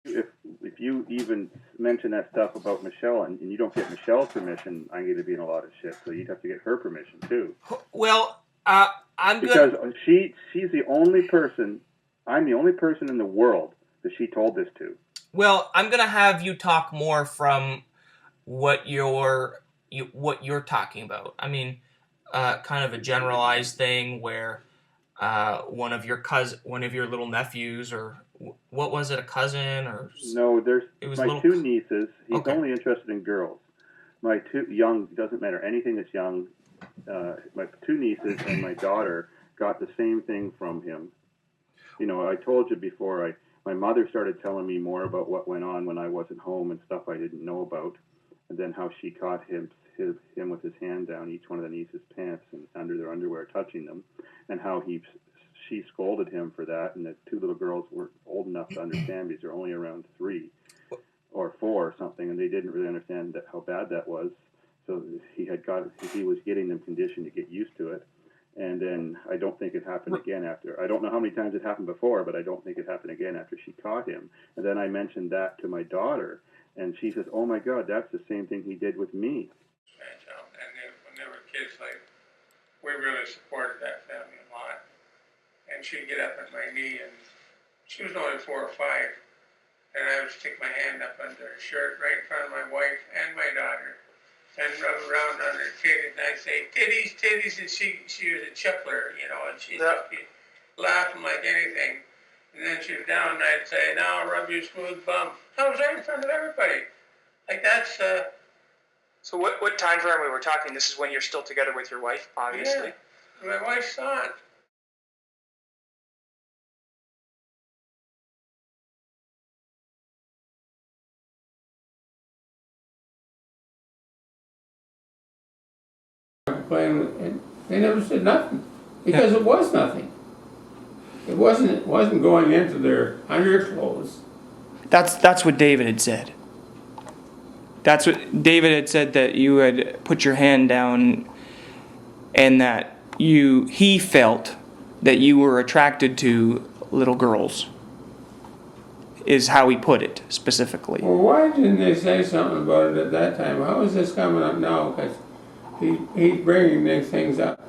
If you even mention that stuff about Michelle and you don't get Michelle's permission, I'm going to be in a lot of shit. So you'd have to get her permission too. Well, because she's the only person. I'm the only person in the world that she told this to. Well, I'm gonna have you talk more from what you're talking about. I mean, kind of a generalized thing where one of your little nephews, or what was it, a cousin or? No, my two nieces. He's only interested in girls. My two young, doesn't matter anything that's young. My two nieces and my daughter got the same thing from him. You know, I told you before. My mother started telling me more about what went on when I wasn't home and stuff I didn't know about, and then how she caught him with his hand down each one of the nieces' pants and under their underwear, touching them, and how she scolded him for that, and the two little girls weren't old enough to understand because they're only around 3 or 4 or something, and they didn't really understand how bad that was. So he was getting them conditioned to get used to it. And then I don't think it happened again after. I don't know how many times it happened before, but I don't think it happened again after she caught him. And then I mentioned that to my daughter, and she says, "Oh my God, that's the same thing he did with me." And when they were kids, we really supported that family a lot. And she'd get up at my knee, and she was only 4 or 5, and I would stick my hand up under her shirt right in front of my wife and my daughter, and rub around on her titties, and I'd say, "Titties, titties," and she was a chuckler, you know, and she'd just be laughing like anything. And then she was down, and I'd say, "Now I'll rub your smooth bum." I was right in front of everybody. That's... So what time frame we were talking? This is when you're still together with your wife, obviously. Yeah, my wife saw it. And they never said nothing because it was nothing. It wasn't going into their underclothes. That's what David had said. That's what David had said, that you had put your hand down, and that he felt that you were attracted to little girls, is how he put it specifically. Well, why didn't they say something about it at that time? How is this coming up now? Because he's bringing these things up